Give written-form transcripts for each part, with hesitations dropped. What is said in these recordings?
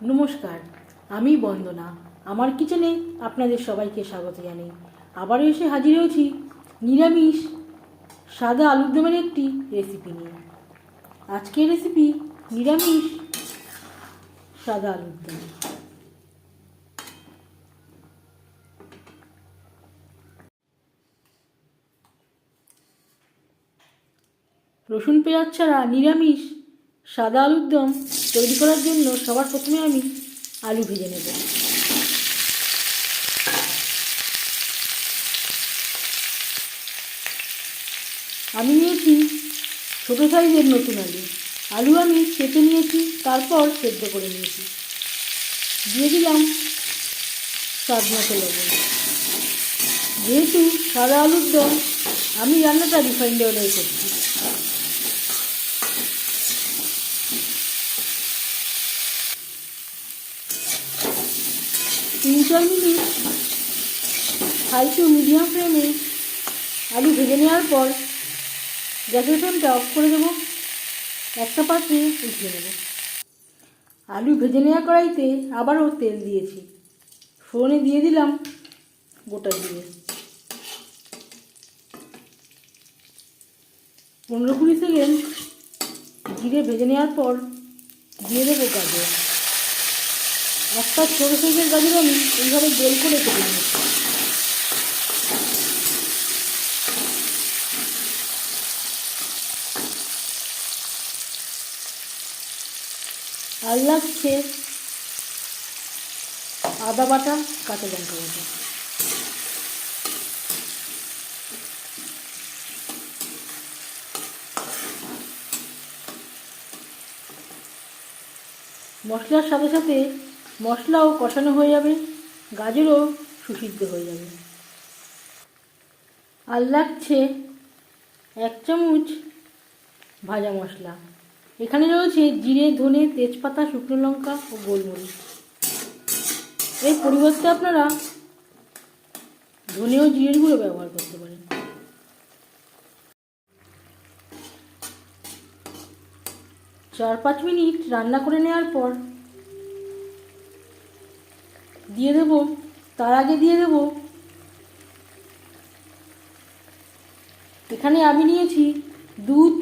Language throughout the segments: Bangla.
নমস্কার, আমি বন্দনা। আমার কিচেনে আপনাদের সবাইকে স্বাগত জানাই। আবারও এসে হাজির হয়েছি নিরামিষ সাদা আলুর দমের একটি রেসিপি নিয়ে। আজকের রেসিপি নিরামিষ সাদা আলুর দম। রসুন পেঁয়াজ ছাড়া নিরামিষ সাদা আলুর দম তৈরি করার জন্য সবার প্রথমে আমি আলু ভেজে নেব। আমি নিয়েছি ছোটো সাইজের নতুন আলু। আলু আমি কেটে নিয়েছি, তারপর সেদ্ধ করে নিয়েছি। দিয়ে দিলাম স্বাদ মতো লবণ। যেহেতু সাদা আলুর দম, আমি রান্নাটা রিফাইন্ড অয়েলে করছি। তিন চার মিনিট হাই টু মিডিয়াম ফ্লেমে আলু ভেজে নেওয়ার পর গ্যাসের ফ্লেমটা অফ করে দেবো। একটা পাত্রে উঠিয়ে নেব। আলু ভেজে নেওয়া কড়াইতে আবারও তেল দিয়েছি। ফোড়নে দিয়ে দিলাম গোটা জিরে। 15-20 সেকেন্ড জিরে ভেজে নেওয়ার পর দিয়ে দেবো গাজর। একটা ছোটো সাইজের গাজর আমি এইভাবে গোল করে কেটে নিয়েছি। আর লাগছে আদা বাটা, কাঁচা লঙ্কা বাটা। মশলার সাথে সাথে মশলাও কষানো হয়ে যাবে, গাজরও সুসিদ্ধ হয়ে যাবে। আর লাগছে 1 চামচ ভাজা মশলা। এখানে রয়েছে জিরে, ধনে, তেজপাতা, শুকনো লঙ্কা ও গোলমরিচ। এর পরিবর্তে আপনারা ধনে ও জিরের গুঁড়ো ব্যবহার করতে পারেন। 4-5 মিনিট রান্না করে নেওয়ার পর দিয়ে দেব, তার আগে দিয়ে দেব এখানে আমি নিয়েছি দুধ,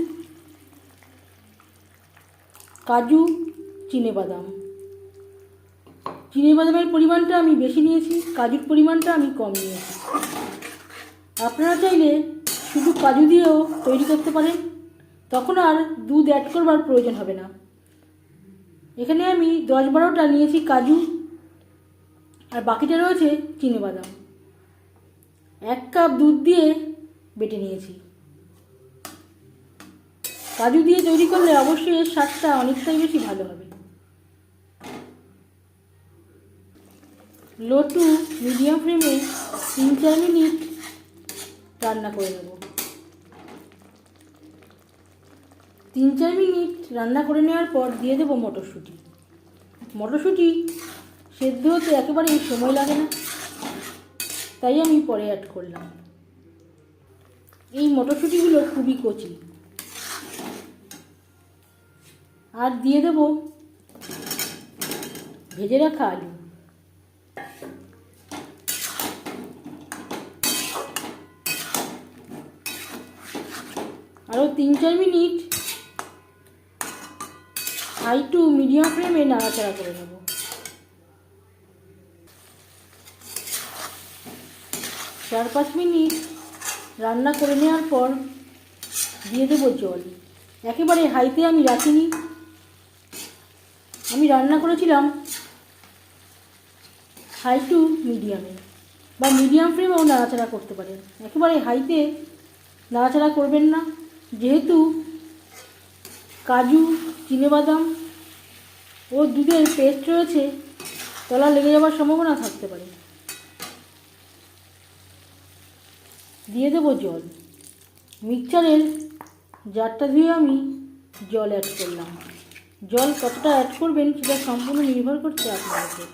কাজু, চিনেবাদাম। চিনেবাদামের পরিমাণটা আমি বেশি নিয়েছি, কাজুর পরিমাণটা আমি কম নিয়েছি। আপনারা চাইলে শুধু কাজু দিয়েও তৈরি করতে পারেন, তখন আর দুধ অ্যাড করবার প্রয়োজন হবে না। এখানে আমি 10-12টা নিয়েছি কাজু, আর বাকিটা রয়েছে চিনেবাদাম। 1 কাপ দুধ দিয়ে বেটে নিয়েছি। কাজু দিয়ে তৈরি করলে অবশ্যই এর স্বাদটা অনেকটাই বেশি ভালো হবে। লো টু মিডিয়াম ফ্লেমে 3-4 মিনিট রান্না করে নেব। 3-4 মিনিট রান্না করে নেওয়ার পর দিয়ে দেবো মটরশুঁটি। মটরশুঁটি সেদ্ধ হতে একেবারেই সময় লাগে না, তাই আমি পরে অ্যাড করলাম। এই মটরশুঁটিগুলো খুবই কচি। আর দিয়ে দেব ভেজে রাখা আলু। আরও 3-4 মিনিট হাই টু মিডিয়াম ফ্লেমে নাড়াচাড়া করে নেব। 4-5 মিনিট রান্না করে নেওয়ার পর দিয়ে দেব জল। একেবারে হাইতে আমি রাখিনি, আমি রান্না করেছিলাম হাই টু মিডিয়ামে, বা মিডিয়াম ফ্লেমেও নাড়াচাড়া করতে পারেন। একেবারে হাইতে নাড়াচাড়া করবেন না, যেহেতু কাজু, চিনেবাদাম ও দুধের পেস্ট রয়েছে, তলা লেগে যাওয়ার সম্ভাবনা থাকতে পারে। দিয়ে দেবো জল। মিক্সচারের জারটা ধুয়ে আমি জল অ্যাড করলাম। জল কতটা অ্যাড করবেন সেটা সম্পূর্ণ নির্ভর করছে আপনার উপর।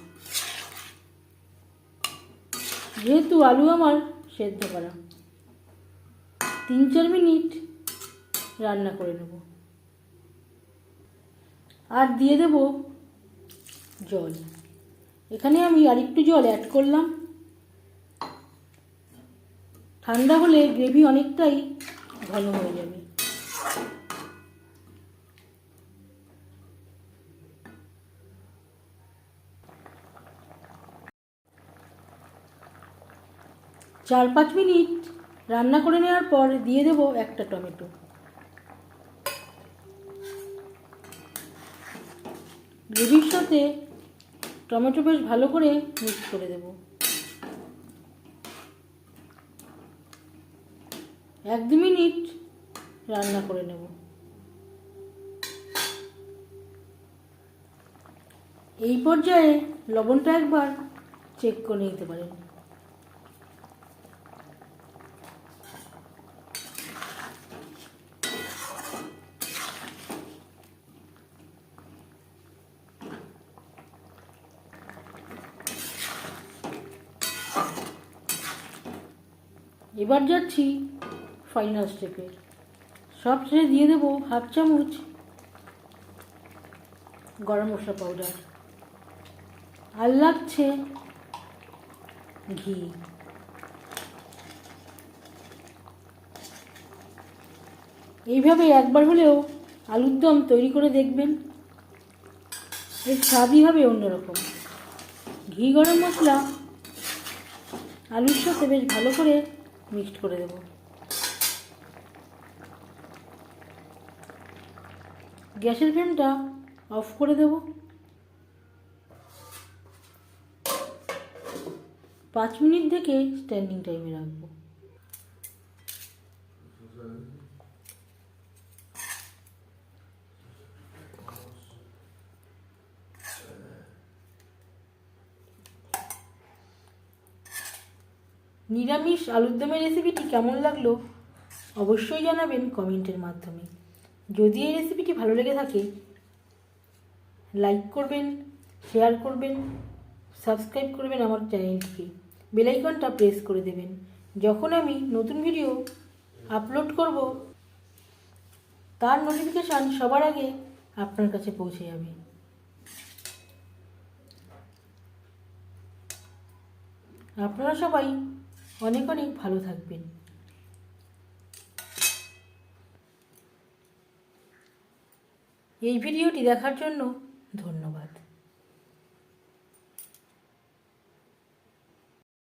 যেহেতু আলু আমার সেদ্ধ করা, 3-4 মিনিট রান্না করে নেব। আর দিয়ে দেব জল। এখানে আমি আরেকটু জল অ্যাড করলাম। ঠান্ডা হলে গ্রেভি অনেকটাই ঘন হয়ে যাবে। চার 5 মিনিট রান্না করে নেওয়ার পর দিয়ে দেব একটা টমেটো। গ্রেভির সাথে টমেটো বেশ ভালো করে মিক্স করে দেব। 1-2 মিনিট রান্না করে নেব। এই পর্যায়ে লবণটা একবার চেক করে নিতে পারেন। এবার যাচ্ছি ফাইনাল স্টেপে। সব শেষে দিয়ে দেবো 1/2 চামচ গরম মশলা পাউডার, আর লাগছে ঘি। এইভাবে একবার হলেও আলুর দম তৈরি করে দেখবেন, এর স্বাদই হবে অন্যরকম। ঘি গরম মশলা আলুর সাথে বেশ ভালো করে মিক্সড করে দেব। গ্যাসের ফ্লেমটা অফ করে দেব। 5 মিনিট থেকে স্ট্যান্ডিং টাইমে রাখবো। নিরামিষ আলুর দমের রেসিপিটি কেমন লাগলো অবশ্যই জানাবেন কমেন্টের মাধ্যমে। যদি এই রেসিপিটি ভালো লেগে থাকে লাইক করবেন, শেয়ার করবেন, সাবস্ক্রাইব করবেন আমার চ্যানেলটিকে, বেল আইকনটা প্রেস করে দেবেন। যখন আমি নতুন ভিডিও আপলোড করব তার নোটিফিকেশান সবার আগে আপনার কাছে পৌঁছে যাবে। আপনারা সবাই অনেক অনেক ভালো থাকবেন। এই ভিডিওটি দেখার জন্য ধন্যবাদ।